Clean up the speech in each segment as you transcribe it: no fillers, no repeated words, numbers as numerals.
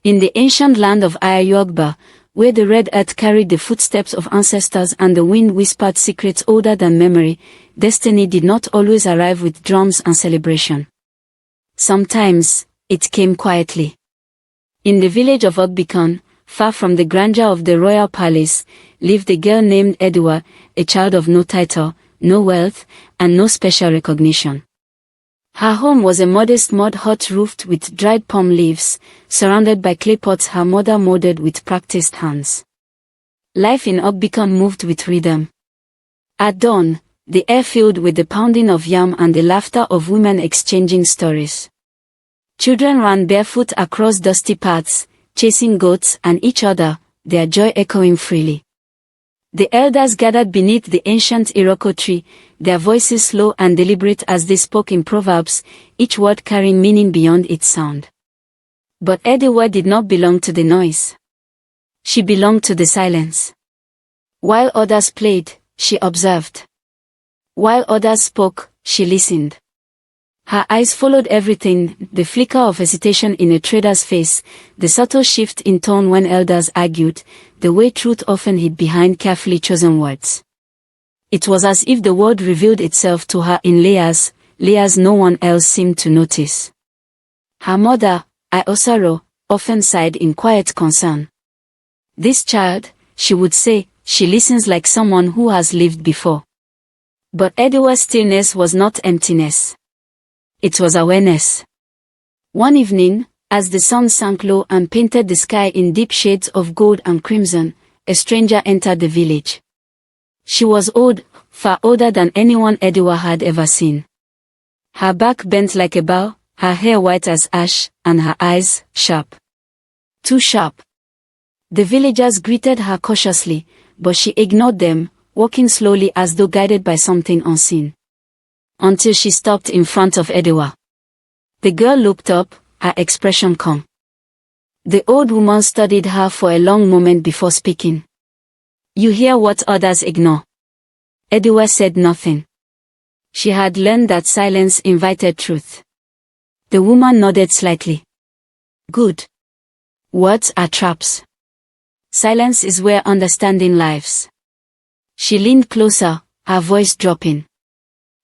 In the ancient land of Ayayogba, where the red earth carried the footsteps of ancestors and the wind whispered secrets older than memory, destiny did not always arrive with drums and celebration. Sometimes, it came quietly. In the village of Ogbikon, far from the grandeur of the royal palace, lived a girl named Edua, a child of no title, no wealth, and no special recognition. Her home was a modest mud hut roofed with dried palm leaves, surrounded by clay pots her mother molded with practiced hands. Life in Ogbikon moved with rhythm. At dawn, the air filled with the pounding of yam and the laughter of women exchanging stories. Children ran barefoot across dusty paths, chasing goats and each other, their joy echoing freely. The elders gathered beneath the ancient Iroko tree, their voices slow and deliberate as they spoke in proverbs, each word carrying meaning beyond its sound. But Edua did not belong to the noise. She belonged to the silence. While others played, she observed. While others spoke, she listened. Her eyes followed everything, the flicker of hesitation in a trader's face, the subtle shift in tone when elders argued, the way truth often hid behind carefully chosen words. It was as if the world revealed itself to her in layers no one else seemed to notice. Her mother, Iosaro, often sighed in quiet concern. This child, she would say, she listens like someone who has lived before. But Edua's stillness was not emptiness. It was awareness. One evening, as the sun sank low and painted the sky in deep shades of gold and crimson, a stranger entered the village. She was old, far older than anyone Edua had ever seen. Her back bent like a bow, her hair white as ash, and her eyes sharp. Too sharp. The villagers greeted her cautiously, but she ignored them, walking slowly as though guided by something unseen. Until she stopped in front of Edua. The girl looked up, her expression calm. The old woman studied her for a long moment before speaking. You hear what others ignore. Edua said nothing. She had learned that silence invited truth. The woman nodded slightly. Good. Words are traps. Silence is where understanding lives. She leaned closer, her voice dropping.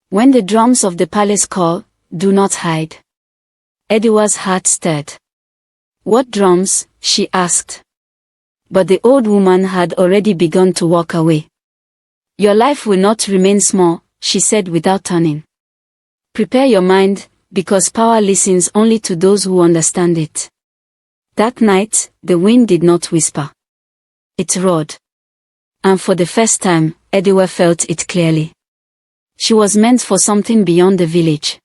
When the drums of the palace call, do not hide. Edua's heart stirred. What drums? She asked. But the old woman had already begun to walk away. Your life will not remain small, she said without turning. Prepare your mind, because power listens only to those who understand it. That night, the wind did not whisper. It roared. And for the first time, Edua felt it clearly. She was meant for something beyond the village.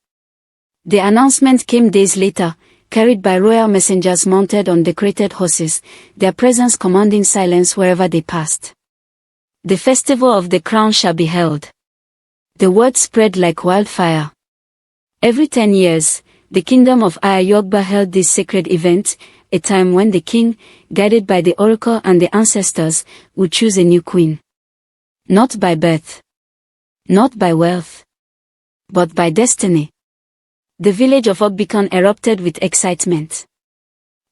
The announcement came days later, carried by royal messengers mounted on decorated horses, their presence commanding silence wherever they passed. The festival of the crown shall be held. The word spread like wildfire. Every 10 years, the kingdom of Ayayogba held this sacred event, a time when the king, guided by the oracle and the ancestors, would choose a new queen. Not by birth. Not by wealth. But by destiny. The village of Ogbikon erupted with excitement.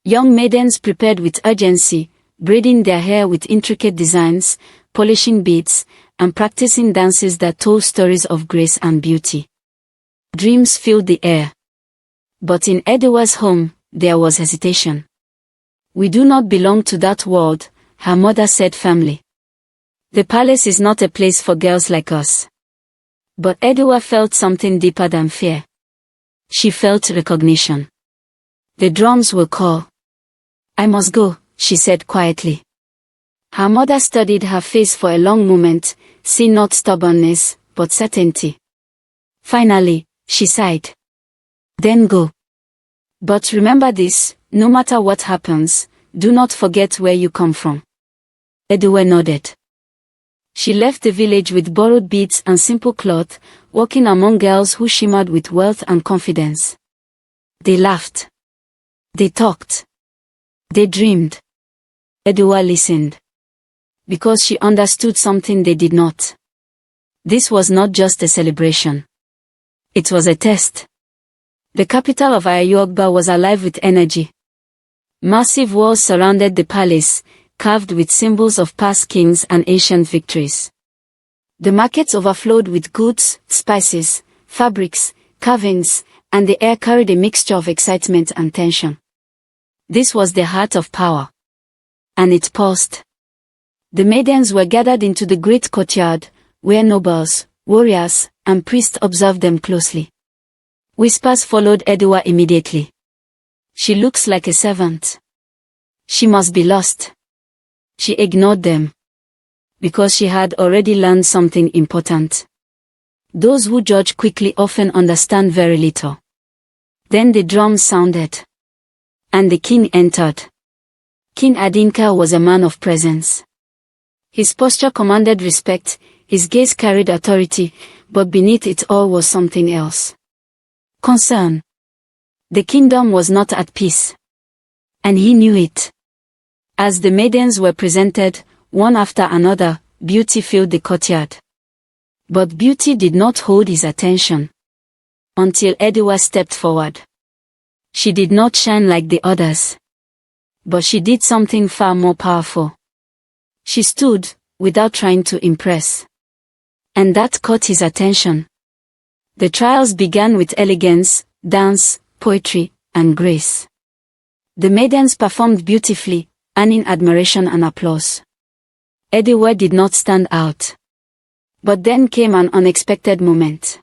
Young maidens prepared with urgency, braiding their hair with intricate designs, polishing beads, and practicing dances that told stories of grace and beauty. Dreams filled the air. But in Edua's home, there was hesitation. We do not belong to that world, her mother said firmly. The palace is not a place for girls like us. But Edua felt something deeper than fear. She felt recognition. The drums will call. I must go, she said quietly. Her mother studied her face for a long moment, seeing not stubbornness, but certainty. Finally, she sighed. Then go. But remember this, no matter what happens, do not forget where you come from. Edua nodded. She left the village with borrowed beads and simple cloth, walking among girls who shimmered with wealth and confidence. They laughed. They talked. They dreamed. Edua listened. Because she understood something they did not. This was not just a celebration. It was a test. The capital of Ayayogba was alive with energy. Massive walls surrounded the palace, carved with symbols of past kings and ancient victories. The markets overflowed with goods, spices, fabrics, carvings, and the air carried a mixture of excitement and tension. This was the heart of power. And it paused. The maidens were gathered into the great courtyard, where nobles, warriors, and priests observed them closely. Whispers followed Edua immediately. She looks like a servant. She must be lost. She ignored them. Because she had already learned something important. Those who judge quickly often understand very little. Then the drums sounded. And the king entered. King Adinka was a man of presence. His posture commanded respect, his gaze carried authority, but beneath it all was something else. Concern. The kingdom was not at peace. And he knew it. As the maidens were presented, one after another, beauty filled the courtyard. But beauty did not hold his attention. Until Edua stepped forward. She did not shine like the others. But she did something far more powerful. She stood, without trying to impress. And that caught his attention. The trials began with elegance, dance, poetry, and grace. The maidens performed beautifully, earning admiration and applause. Edua did not stand out. But then came an unexpected moment.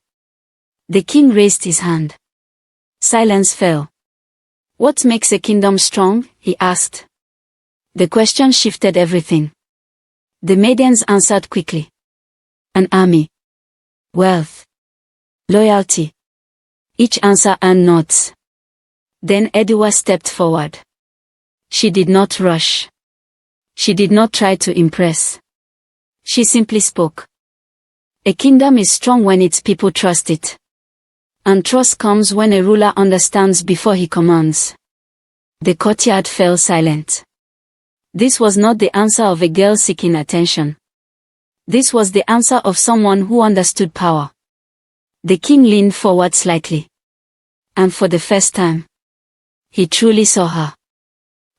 The king raised his hand. Silence fell. What makes a kingdom strong? He asked. The question shifted everything. The maidens answered quickly. An army. Wealth. Loyalty. Each answer earned nods. Then Edua stepped forward. She did not rush. She did not try to impress. She simply spoke. A kingdom is strong when its people trust it. And trust comes when a ruler understands before he commands. The courtyard fell silent. This was not the answer of a girl seeking attention. This was the answer of someone who understood power. The king leaned forward slightly. And for the first time, he truly saw her.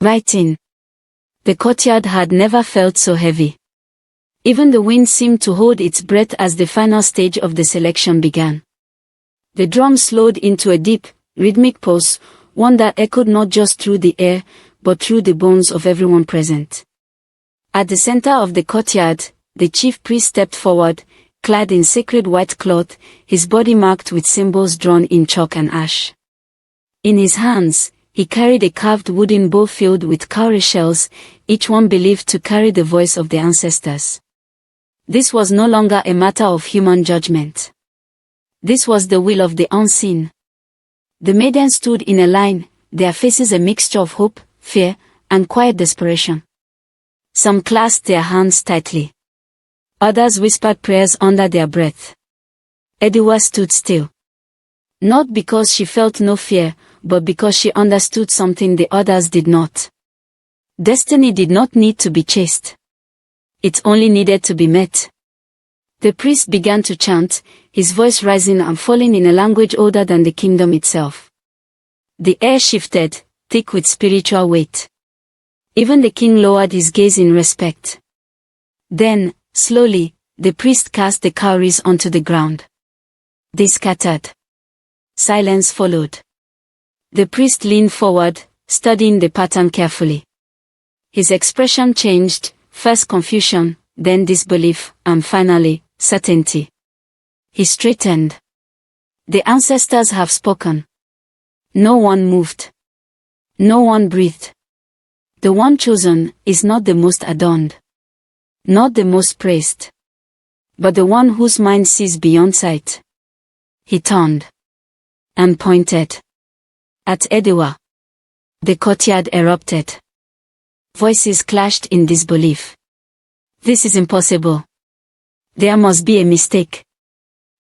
Right in. The courtyard had never felt so heavy. Even the wind seemed to hold its breath as the final stage of the selection began. The drum slowed into a deep, rhythmic pulse, one that echoed not just through the air, but through the bones of everyone present. At the center of the courtyard, the chief priest stepped forward, clad in sacred white cloth, his body marked with symbols drawn in chalk and ash. In his hands, he carried a carved wooden bowl filled with cowrie shells, each one believed to carry the voice of the ancestors. This was no longer a matter of human judgment. This was the will of the unseen. The maidens stood in a line, their faces a mixture of hope, fear, and quiet desperation. Some clasped their hands tightly. Others whispered prayers under their breath. Edua stood still. Not because she felt no fear, but because she understood something the others did not. Destiny did not need to be chased. It only needed to be met. The priest began to chant, his voice rising and falling in a language older than the kingdom itself. The air shifted, thick with spiritual weight. Even the king lowered his gaze in respect. Then, slowly, the priest cast the cowries onto the ground. They scattered. Silence followed. The priest leaned forward, studying the pattern carefully. His expression changed, first confusion, then disbelief, and finally, certainty. He straightened. The ancestors have spoken. No one moved. No one breathed. The one chosen is not the most adorned. Not the most praised. But the one whose mind sees beyond sight. He turned. And pointed. At Edua. The courtyard erupted. Voices clashed in disbelief. This is impossible. There must be a mistake.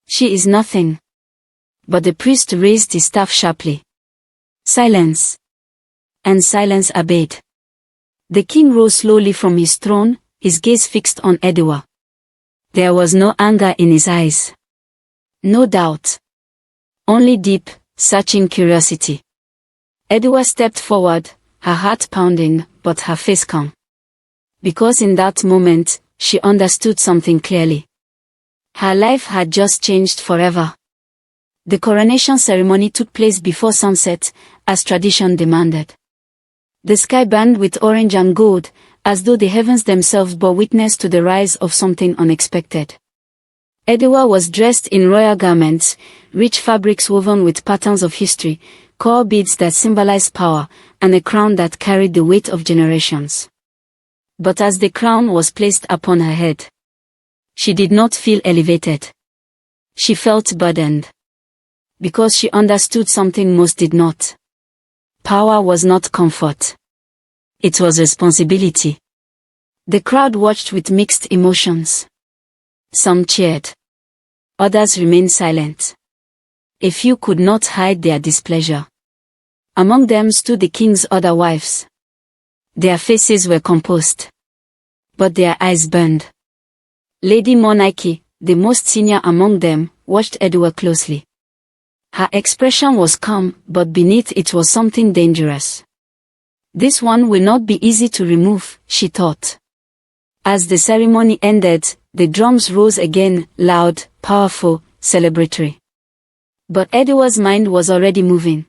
She is nothing. But the priest raised his staff sharply. Silence. And silence obeyed. The king rose slowly from his throne, his gaze fixed on Edua. There was no anger in his eyes. No doubt. Only deep, searching curiosity. Edua stepped forward, her heart pounding, but her face calm. Because in that moment, she understood something clearly. Her life had just changed forever. The coronation ceremony took place before sunset, as tradition demanded. The sky burned with orange and gold, as though the heavens themselves bore witness to the rise of something unexpected. Edua was dressed in royal garments, rich fabrics woven with patterns of history, core beads that symbolized power, and a crown that carried the weight of generations. But as the crown was placed upon her head, she did not feel elevated. She felt burdened. Because she understood something most did not. Power was not comfort. It was responsibility. The crowd watched with mixed emotions. Some cheered. Others remained silent. A few could not hide their displeasure. Among them stood the king's other wives. Their faces were composed, but their eyes burned. Lady Monarchy, the most senior among them, watched Edua closely. Her expression was calm, but beneath it was something dangerous. This one will not be easy to remove, she thought. As the ceremony ended, the drums rose again, loud, powerful, celebratory. But Edua's mind was already moving.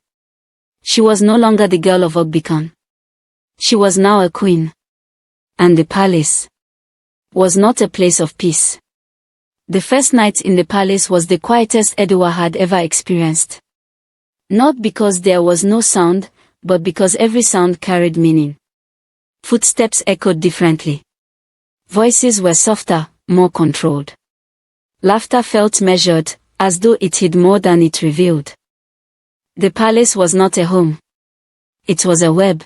She was no longer the girl of Ogbicon. She was now a queen. And the palace was not a place of peace. The first night in the palace was the quietest Edua had ever experienced. Not because there was no sound, but because every sound carried meaning. Footsteps echoed differently. Voices were softer, more controlled. Laughter felt measured, as though it hid more than it revealed. The palace was not a home. It was a web.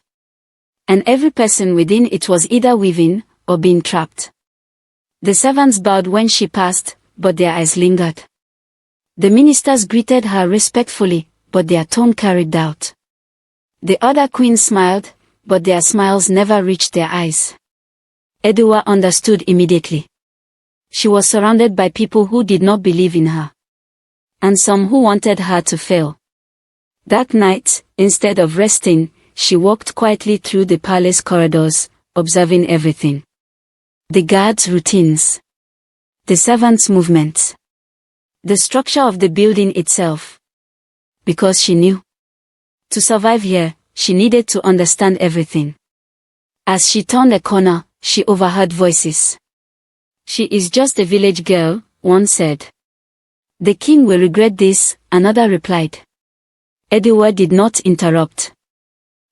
And every person within it was either weaving, or being trapped. The servants bowed when she passed, but their eyes lingered. The ministers greeted her respectfully, but their tone carried doubt. The other queens smiled, but their smiles never reached their eyes. Edua understood immediately. She was surrounded by people who did not believe in her. And some who wanted her to fail. That night, instead of resting, she walked quietly through the palace corridors, observing everything. The guards' routines. The servants' movements. The structure of the building itself. Because she knew. To survive here, she needed to understand everything. As she turned a corner, she overheard voices. "She is just a village girl," one said. "The king will regret this," another replied. Edua did not interrupt.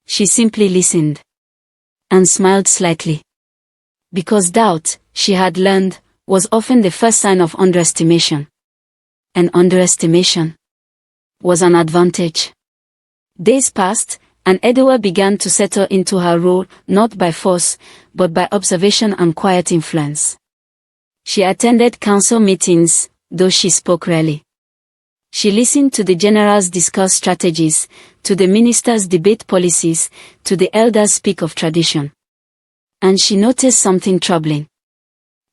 She simply listened. And smiled slightly. Because doubt, she had learned, was often the first sign of underestimation. And underestimation was an advantage. Days passed, and Edua began to settle into her role, not by force, but by observation and quiet influence. She attended council meetings, though she spoke rarely. She listened to the generals discuss strategies, to the ministers debate policies, to the elders speak of tradition. And she noticed something troubling.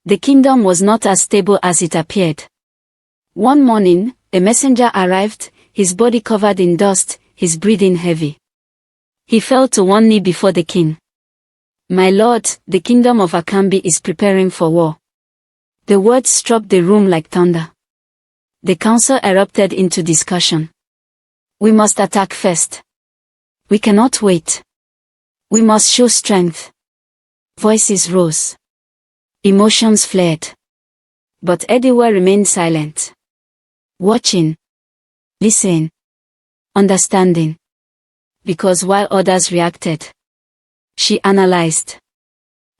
The kingdom was not as stable as it appeared. One morning, a messenger arrived, his body covered in dust, his breathing heavy. He fell to one knee before the king. "My lord, the kingdom of Akambi is preparing for war." The words struck the room like thunder. The council erupted into discussion. "We must attack first. We cannot wait. We must show strength." Voices rose. Emotions flared. But Edua remained silent. Watching. Listening. Understanding. Because while others reacted, she analyzed.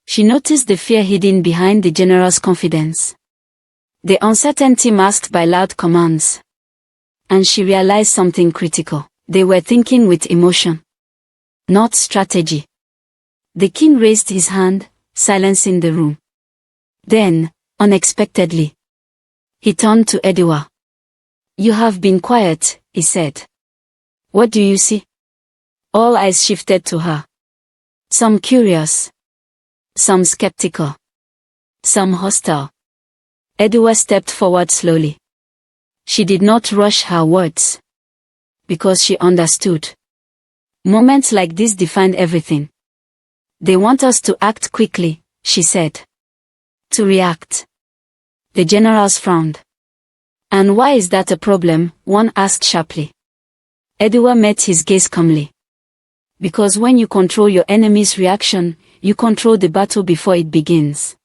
She noticed the fear hidden behind the general's confidence. The uncertainty masked by loud commands. And she realized something critical. They were thinking with emotion. Not strategy. The king raised his hand, silencing the room. Then, unexpectedly, he turned to Edua. "You have been quiet," he said. "What do you see?" All eyes shifted to her. Some curious. Some skeptical. Some hostile. Edua stepped forward slowly. She did not rush her words. Because she understood. Moments like this defined everything. They want us to act quickly, she said. To react. The generals frowned. And why is that a problem? One asked sharply. Edward met his gaze calmly. Because when you control your enemy's reaction, you control the battle before it begins.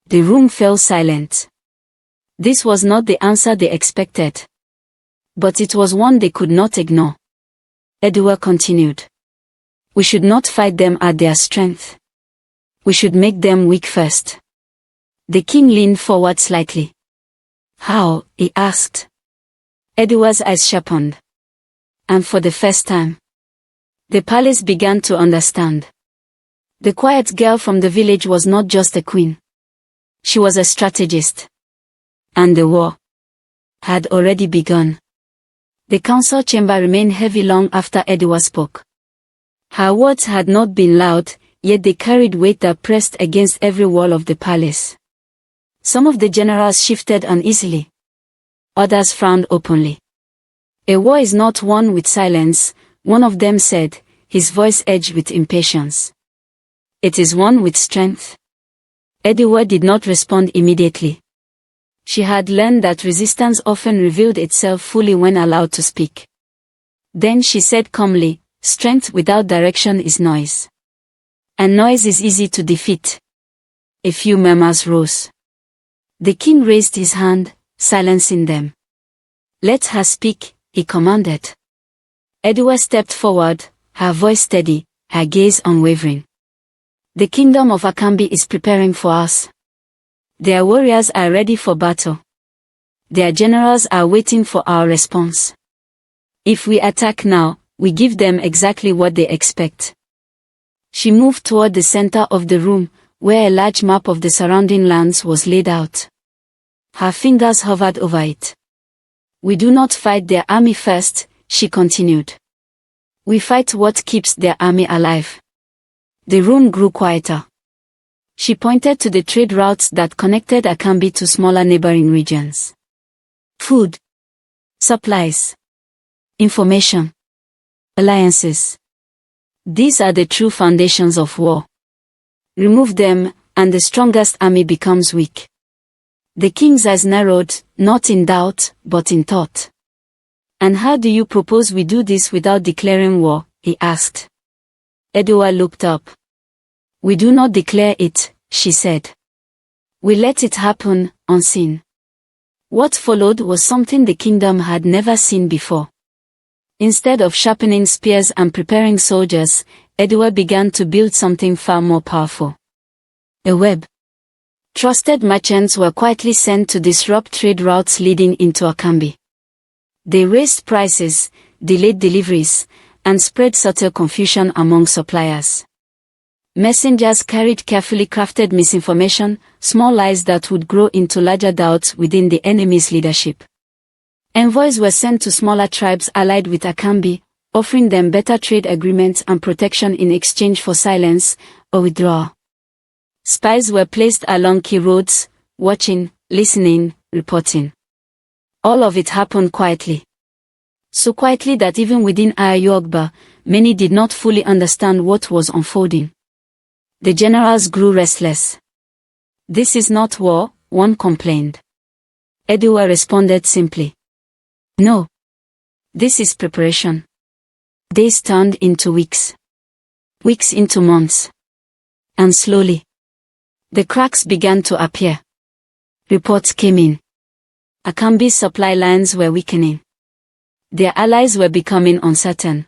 The room fell silent. This was not the answer they expected. But it was one they could not ignore. Edward continued. We should not fight them at their strength. We should make them weak first. The king leaned forward slightly. How? He asked. Edward's eyes sharpened. And for the first time, the palace began to understand. The quiet girl from the village was not just a queen. She was a strategist. And the war had already begun. The council chamber remained heavy long after Edward spoke. Her words had not been loud, yet they carried weight that pressed against every wall of the palace. Some of the generals shifted uneasily. Others frowned openly. A war is not won with silence, one of them said, his voice edged with impatience. It is won with strength. Edward did not respond immediately. She had learned that resistance often revealed itself fully when allowed to speak. Then she said calmly, strength without direction is noise. And noise is easy to defeat. A few murmurs rose. The king raised his hand, silencing them. Let her speak, he commanded. Edward stepped forward, her voice steady, her gaze unwavering. The kingdom of Akambi is preparing for us. Their warriors are ready for battle. Their generals are waiting for our response. If we attack now, we give them exactly what they expect. She moved toward the center of the room, where a large map of the surrounding lands was laid out. Her fingers hovered over it. We do not fight their army first, she continued. We fight what keeps their army alive. The room grew quieter. She pointed to the trade routes that connected Akambi to smaller neighboring regions. Food, supplies, information, alliances. These are the true foundations of war. Remove them, and the strongest army becomes weak. The king's eyes narrowed, not in doubt, but in thought. And how do you propose we do this without declaring war? He asked. Edward looked up. We do not declare it, she said. We let it happen, unseen. What followed was something the kingdom had never seen before. Instead of sharpening spears and preparing soldiers, Edward began to build something far more powerful. A web. Trusted merchants were quietly sent to disrupt trade routes leading into Akambi. They raised prices, delayed deliveries, and spread subtle confusion among suppliers. Messengers carried carefully crafted misinformation, small lies that would grow into larger doubts within the enemy's leadership. Envoys were sent to smaller tribes allied with Akambi, offering them better trade agreements and protection in exchange for silence or withdrawal. Spies were placed along key roads, watching, listening, reporting. All of it happened quietly. So quietly that even within Ayogba, many did not fully understand what was unfolding. The generals grew restless. This is not war, one complained. Edward responded simply. No. This is preparation. Days turned into weeks. Weeks into months. And slowly, the cracks began to appear. Reports came in. Akambi's supply lines were weakening. Their allies were becoming uncertain.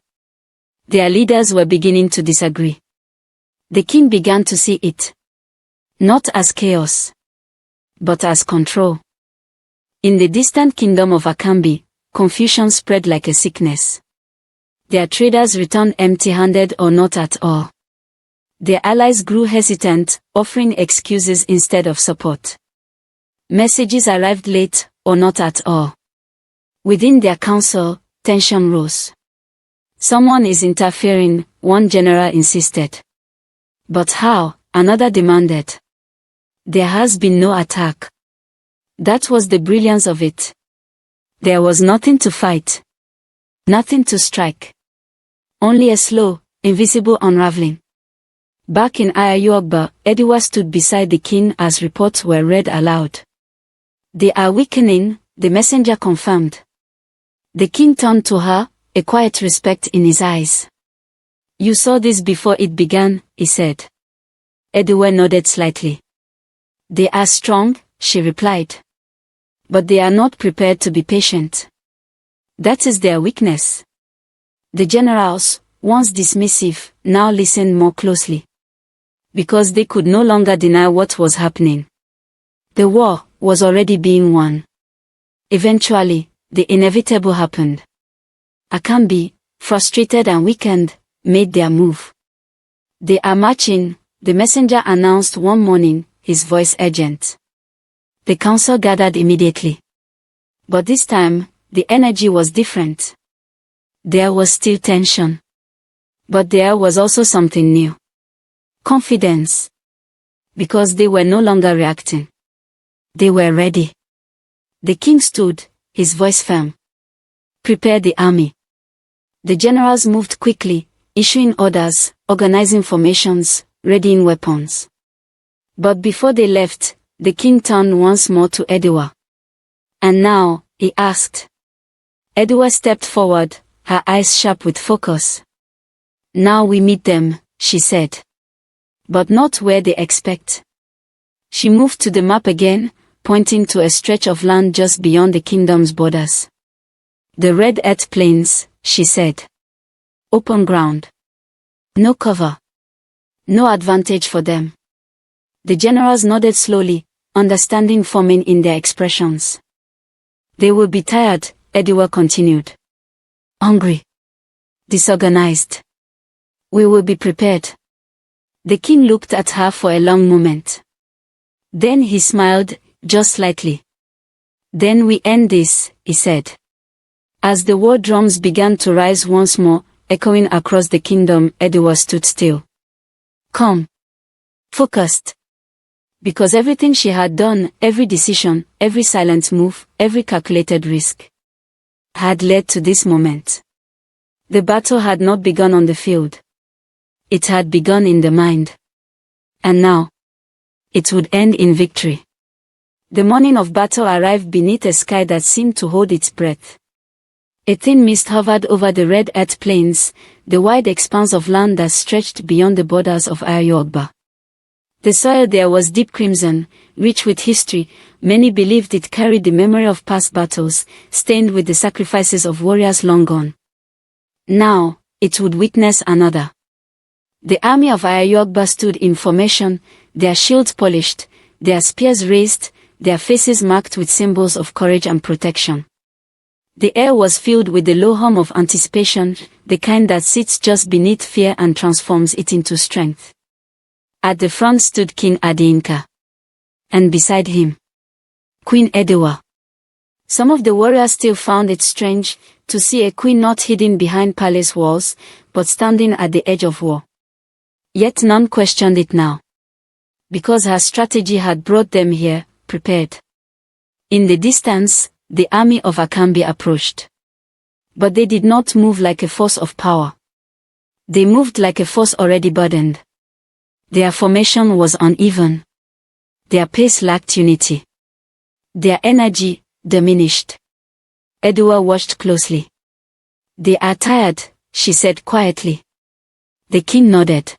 Their leaders were beginning to disagree. The king began to see it. Not as chaos, but as control. In the distant kingdom of Akambi, confusion spread like a sickness. Their traders returned empty-handed or not at all. Their allies grew hesitant, offering excuses instead of support. Messages arrived late, or not at all. Within their council, tension rose. Someone is interfering, one general insisted. But how? Another demanded. There has been no attack. That was the brilliance of it. There was nothing to fight. Nothing to strike. Only a slow, invisible unraveling. Back in Ayayogba, Ediwa stood beside the king as reports were read aloud. "They are weakening," the messenger confirmed. The king turned to her, a quiet respect in his eyes. "You saw this before it began," he said. Ediwa nodded slightly. "They are strong," she replied. "But they are not prepared to be patient. That is their weakness." The generals, once dismissive, now listened more closely. Because they could no longer deny what was happening. The war was already being won. Eventually, the inevitable happened. Akambi, frustrated and weakened, made their move. "They are marching," the messenger announced one morning, his voice urgent. The council gathered immediately. But this time, the energy was different. There was still tension. But there was also something new. Confidence. Because they were no longer reacting. They were ready. The king stood, his voice firm. "Prepare the army." The generals moved quickly, issuing orders, organizing formations, readying weapons. But before they left, the king turned once more to Ediwa. "And now," he asked. Ediwa stepped forward, her eyes sharp with focus. "Now we meet them," she said. "But not where they expect." She moved to the map again, pointing to a stretch of land just beyond the kingdom's borders. "The Red Earth Plains," she said. "Open ground. No cover. No advantage for them." The generals nodded slowly, understanding forming in their expressions. "They will be tired," Ediwa continued. "Hungry. Disorganized. We will be prepared." The king looked at her for a long moment. Then he smiled, just slightly. "Then we end this," he said. As the war drums began to rise once more, echoing across the kingdom, Ediwa stood still. Calm. Focused. Because everything she had done, every decision, every silent move, every calculated risk, had led to this moment. The battle had not begun on the field. It had begun in the mind. And now, it would end in victory. The morning of battle arrived beneath a sky that seemed to hold its breath. A thin mist hovered over the Red Earth Plains, the wide expanse of land that stretched beyond the borders of Ayayogba. The soil there was deep crimson, rich with history. Many believed it carried the memory of past battles, stained with the sacrifices of warriors long gone. Now, it would witness another. The army of Ayayogba stood in formation, their shields polished, their spears raised, their faces marked with symbols of courage and protection. The air was filled with the low hum of anticipation, the kind that sits just beneath fear and transforms it into strength. At the front stood King Adinka. And beside him, Queen Ediwa. Some of the warriors still found it strange to see a queen not hidden behind palace walls, but standing at the edge of war. Yet none questioned it now. Because her strategy had brought them here, prepared. In the distance, the army of Akambi approached. But they did not move like a force of power. They moved like a force already burdened. Their formation was uneven. Their pace lacked unity. Their energy diminished. Ediwa watched closely. "They are tired," she said quietly. The king nodded.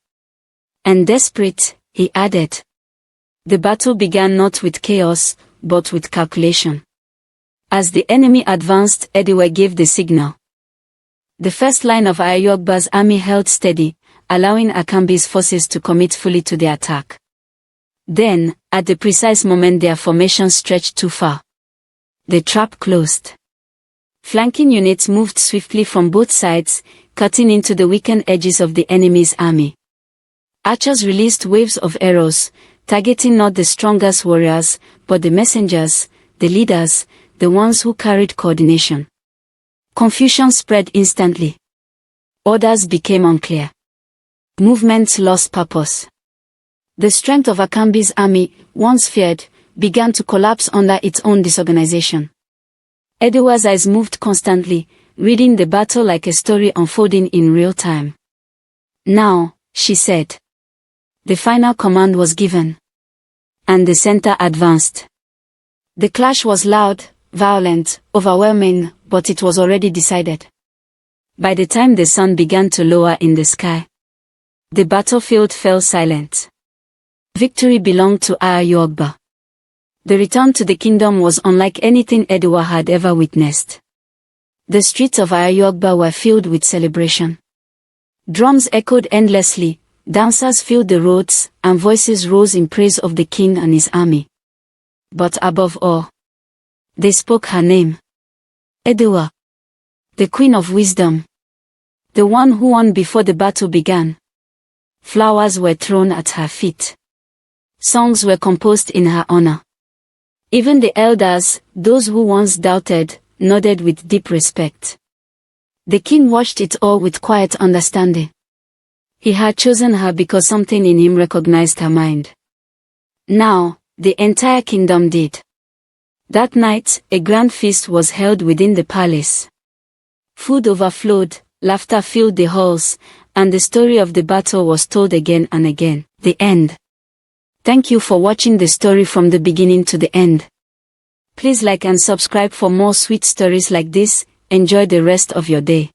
"And desperate," he added. The battle began not with chaos, but with calculation. As the enemy advanced, Ediwa gave the signal. The first line of Ayayogba's army held steady, allowing Akambi's forces to commit fully to the attack. Then, at the precise moment their formation stretched too far, the trap closed. Flanking units moved swiftly from both sides, cutting into the weakened edges of the enemy's army. Archers released waves of arrows, targeting not the strongest warriors, but the messengers, the leaders, the ones who carried coordination. Confusion spread instantly. Orders became unclear. Movements lost purpose. The strength of Akambi's army, once feared, began to collapse under its own disorganization. Ediwa's eyes moved constantly, reading the battle like a story unfolding in real time. "Now," she said. The final command was given. And the center advanced. The clash was loud, violent, overwhelming, but it was already decided. By the time the sun began to lower in the sky, the battlefield fell silent. Victory belonged to Ayogba. The return to the kingdom was unlike anything Edward had ever witnessed. The streets of Ayogba were filled with celebration. Drums echoed endlessly, dancers filled the roads, and voices rose in praise of the king and his army. But above all, they spoke her name. Edward, the Queen of Wisdom, the one who won before the battle began. Flowers were thrown at her feet. Songs were composed in her honor. Even the elders, those who once doubted, nodded with deep respect. The king watched it all with quiet understanding. He had chosen her because something in him recognized her mind. Now, the entire kingdom did. That night, a grand feast was held within the palace. Food overflowed, laughter filled the halls, and the story of the battle was told again and again. The end. Thank you for watching the story from the beginning to the end. Please like and subscribe for more sweet stories like this. Enjoy the rest of your day.